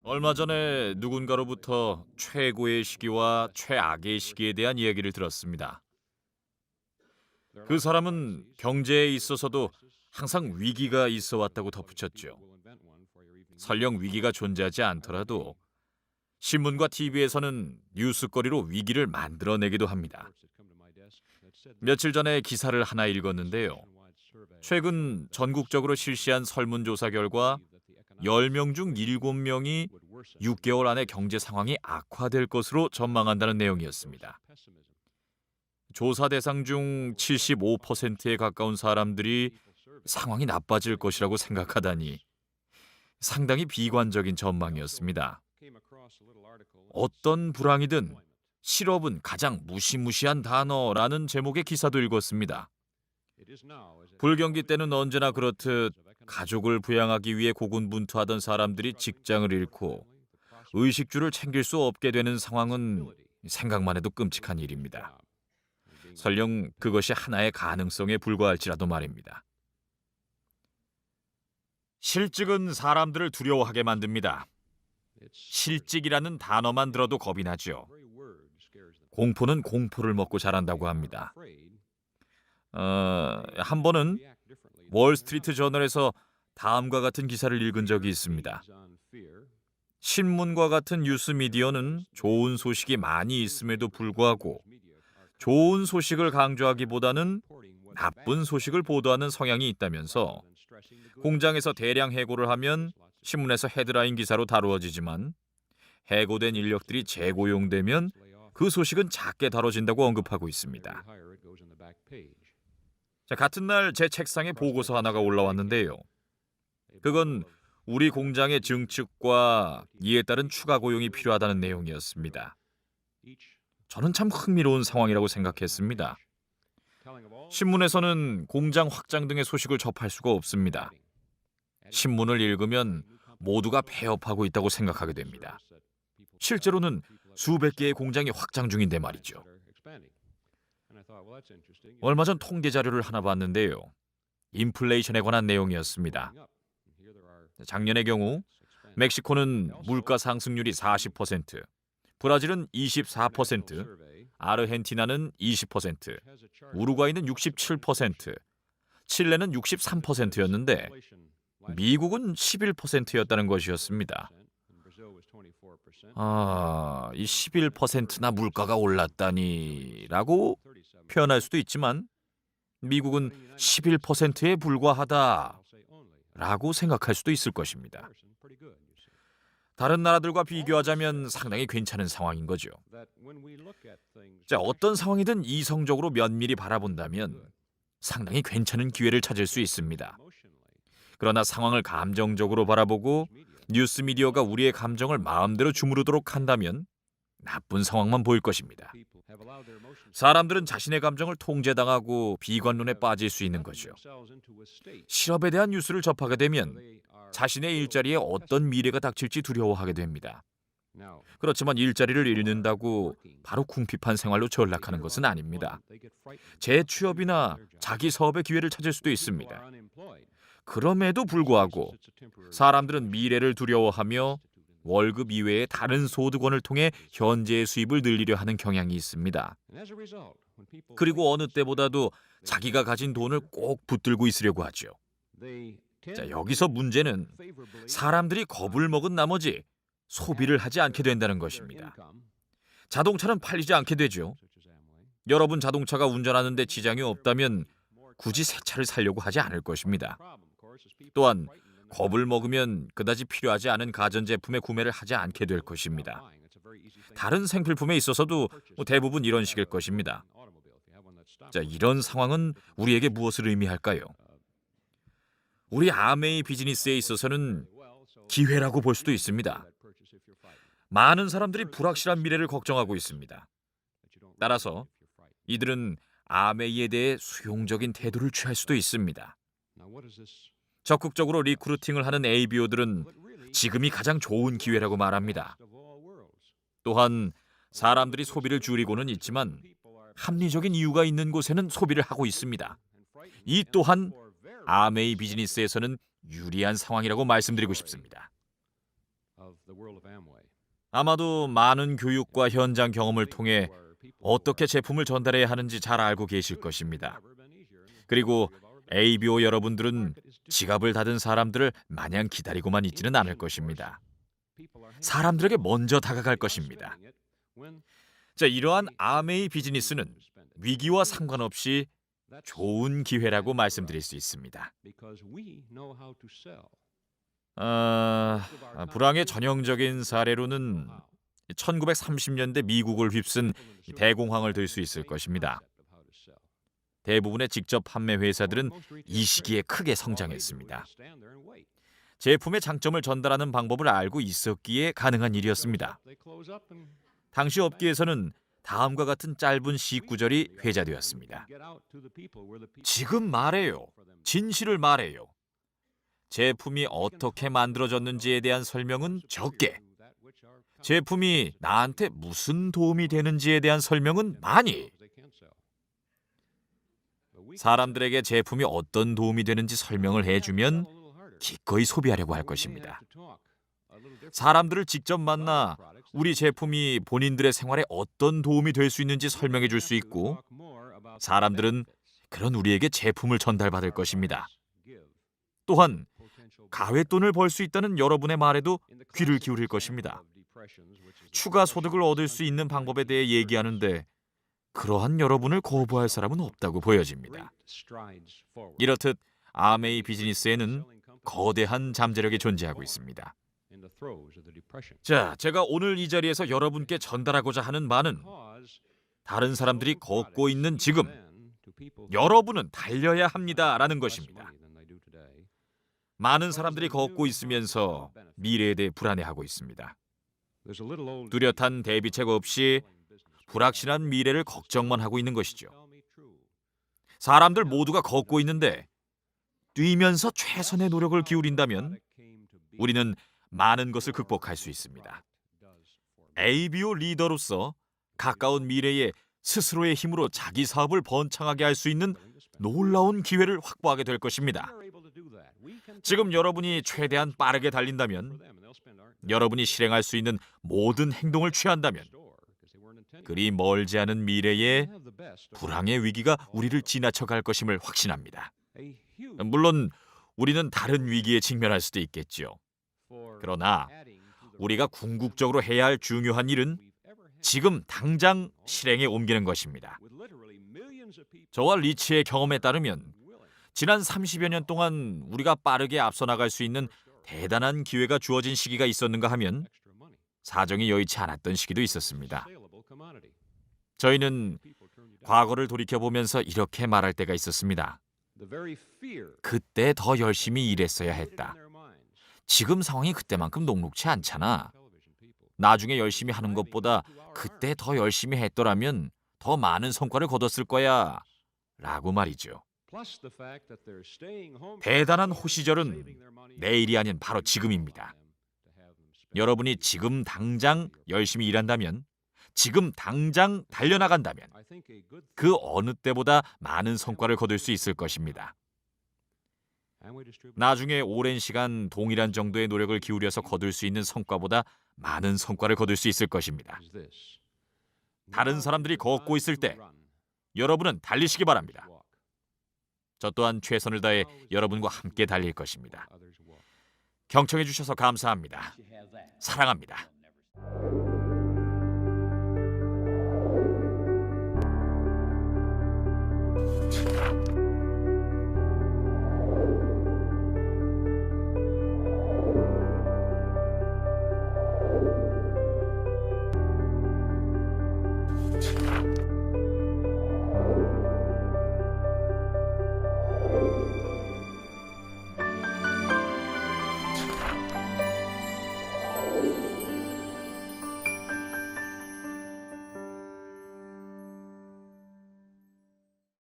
얼마 전에 누군가로부터 최고의 시기와 최악의 시기에 대한 이야기를 들었습니다. 그 사람은 경제에 있어서도 항상 위기가 있어 왔다고 덧붙였죠. 설령 위기가 존재하지 않더라도 신문과 TV에서는 뉴스거리로 위기를 만들어내기도 합니다. 며칠 전에 기사를 하나 읽었는데요. 최근 전국적으로 실시한 설문조사 결과 10명 중 7명이 6개월 안에 경제 상황이 악화될 것으로 전망한다는 내용이었습니다. 조사 대상 중 75%에 가까운 사람들이 상황이 나빠질 것이라고 생각하다니 상당히 비관적인 전망이었습니다. 어떤 불황이든 실업은 가장 무시무시한 단어라는 제목의 기사도 읽었습니다. 불경기 때는 언제나 그렇듯 가족을 부양하기 위해 고군분투하던 사람들이 직장을 잃고 의식주를 챙길 수 없게 되는 상황은 생각만 해도 끔찍한 일입니다. 설령 그것이 하나의 가능성에 불과할지라도 말입니다. 실직은 사람들을 두려워하게 만듭니다. 실직이라는 단어만 들어도 겁이 나죠. 공포는 공포를 먹고 자란다고 합니다. 한 번은 월스트리트 저널에서 다음과 같은 기사를 읽은 적이 있습니다. 신문과 같은 뉴스 미디어는 좋은 소식이 많이 있음에도 불구하고 좋은 소식을 강조하기보다는 나쁜 소식을 보도하는 성향이 있다면서 공장에서 대량 해고를 하면 신문에서 헤드라인 기사로 다루어지지만 해고된 인력들이 재고용되면 그 소식은 작게 다뤄진다고 언급하고 있습니다. 같은 날 제 책상에 보고서 하나가 올라왔는데요. 그건 우리 공장의 증축과 이에 따른 추가 고용이 필요하다는 내용이었습니다. 저는 참 흥미로운 상황이라고 생각했습니다. 신문에서는 공장 확장 등의 소식을 접할 수가 없습니다. 신문을 읽으면 모두가 폐업하고 있다고 생각하게 됩니다. 실제로는 수백 개의 공장이 확장 중인데 말이죠. 얼마 전 통계 자료를 하나 봤는데요. 인플레이션에 관한 내용이었습니다. 작년의 경우 멕시코는 물가 상승률이 40%, 브라질은 24%, 아르헨티나는 20%, 우루과이는 67%, 칠레는 63%였는데 미국은 11%였다는 것이었습니다. 이 11%나 물가가 올랐다니라고 표현할 수도 있지만 미국은 11%에 불과하다라고 생각할 수도 있을 것입니다. 다른 나라들과 비교하자면 상당히 괜찮은 상황인 거죠. 자, 어떤 상황이든 이성적으로 면밀히 바라본다면 상당히 괜찮은 기회를 찾을 수 있습니다. 그러나 상황을 감정적으로 바라보고 뉴스 미디어가 우리의 감정을 마음대로 주무르도록 한다면 나쁜 상황만 보일 것입니다. 사람들은 자신의 감정을 통제당하고 비관론에 빠질 수 있는 거죠. 실업에 대한 뉴스를 접하게 되면 자신의 일자리에 어떤 미래가 닥칠지 두려워하게 됩니다. 그렇지만 일자리를 잃는다고 바로 궁핍한 생활로 전락하는 것은 아닙니다. 재취업이나 자기 사업의 기회를 찾을 수도 있습니다. 그럼에도 불구하고 사람들은 미래를 두려워하며 월급 이외의 다른 소득원을 통해 현재의 수입을 늘리려 하는 경향이 있습니다. 그리고 어느 때보다도 자기가 가진 돈을 꼭 붙들고 있으려고 하죠. 자, 여기서 문제는 사람들이 겁을 먹은 나머지 소비를 하지 않게 된다는 것입니다. 자동차는 팔리지 않게 되죠. 여러분 자동차가 운전하는데 지장이 없다면 굳이 새 차를 사려고 하지 않을 것입니다. 또한 겁을 먹으면 그다지 필요하지 않은 가전제품의 구매를 하지 않게 될 것입니다. 다른 생필품에 있어서도 대부분 이런 식일 것입니다. 자, 이런 상황은 우리에게 무엇을 의미할까요? 우리 아메이 비즈니스에 있어서는 기회라고 볼 수도 있습니다. 많은 사람들이 불확실한 미래를 걱정하고 있습니다. 따라서 이들은 아메이에 대해 수용적인 태도를 취할 수도 있습니다. 적극적으로 리크루팅을 하는 ABO들은 지금이 가장 좋은 기회라고 말합니다. 또한 사람들이 소비를 줄이고는 있지만 합리적인 이유가 있는 곳에는 소비를 하고 있습니다. 이 또한 아메이 비즈니스에서는 유리한 상황이라고 말씀드리고 싶습니다. 아마도 많은 교육과 현장 경험을 통해 어떻게 제품을 전달해야 하는지 잘 알고 계실 것입니다. 그리고 ABO 여러분들은 지갑을 닫은 사람들을 마냥 기다리고만 있지는 않을 것입니다. 사람들에게 먼저 다가갈 것입니다. 자, 이러한 아메이 비즈니스는 위기와 상관없이 좋은 기회라고 말씀드릴 수 있습니다. 불황의 전형적인 사례로는 1930년대 미국을 휩쓴 대공황을 들 수 있을 것입니다. 대부분의 직접 판매 회사들은 이 시기에 크게 성장했습니다. 제품의 장점을 전달하는 방법을 알고 있었기에 가능한 일이었습니다. 당시 업계에서는 다음과 같은 짧은 시구절이 회자되었습니다. 지금 말해요. 진실을 말해요. 제품이 어떻게 만들어졌는지에 대한 설명은 적게, 제품이 나한테 무슨 도움이 되는지에 대한 설명은 많이. 사람들에게 제품이 어떤 도움이 되는지 설명을 해주면 기꺼이 소비하려고 할 것입니다. 사람들을 직접 만나 우리 제품이 본인들의 생활에 어떤 도움이 될 수 있는지 설명해 줄 수 있고, 사람들은 그런 우리에게 제품을 전달받을 것입니다. 또한 가외돈을 벌 수 있다는 여러분의 말에도 귀를 기울일 것입니다. 추가 소득을 얻을 수 있는 방법에 대해 얘기하는데 그러한 여러분을 거부할 사람은 없다고 보여집니다. 이렇듯 아메이 비즈니스에는 거대한 잠재력이 존재하고 있습니다. 자, 제가 오늘 이 자리에서 여러분께 전달하고자 하는 바는 다른 사람들이 걷고 있는 지금 여러분은 달려야 합니다라는 것입니다. 많은 사람들이 걷고 있으면서 미래에 대해 불안해하고 있습니다. 뚜렷한 대비책 없이 불확실한 미래를 걱정만 하고 있는 것이죠. 사람들 모두가 걷고 있는데 뛰면서 최선의 노력을 기울인다면 우리는 많은 것을 극복할 수 있습니다. ABO 리더로서 가까운 미래에 스스로의 힘으로 자기 사업을 번창하게 할 수 있는 놀라운 기회를 확보하게 될 것입니다. 지금 여러분이 최대한 빠르게 달린다면, 여러분이 실행할 수 있는 모든 행동을 취한다면, 그리 멀지 않은 미래에 불황의 위기가 우리를 지나쳐 갈 것임을 확신합니다. 물론 우리는 다른 위기에 직면할 수도 있겠죠. 그러나 우리가 궁극적으로 해야 할 중요한 일은 지금 당장 실행에 옮기는 것입니다. 저와 리치의 경험에 따르면 지난 30여 년 동안 우리가 빠르게 앞서 나갈 수 있는 대단한 기회가 주어진 시기가 있었는가 하면 사정이 여의치 않았던 시기도 있었습니다. 저희는 과거를 돌이켜보면서 이렇게 말할 때가 있었습니다. 그때 더 열심히 일했어야 했다. 지금 상황이 그때만큼 녹록치 않잖아. 나중에 열심히 하는 것보다 그때 더 열심히 했더라면 더 많은 성과를 거뒀을 거야. 라고 말이죠. 대단한 호시절은 내일이 아닌 바로 지금입니다. 여러분이 지금 당장 열심히 일한다면, 지금 당장 달려나간다면 그 어느 때보다 많은 성과를 거둘 수 있을 것입니다. 나중에 오랜 시간 동일한 정도의 노력을 기울여서 거둘 수 있는 성과보다 많은 성과를 거둘 수 있을 것입니다. 다른 사람들이 걷고 있을 때 여러분은 달리시기 바랍니다. 저 또한 최선을 다해 여러분과 함께 달릴 것입니다. 경청해 주셔서 감사합니다. 사랑합니다.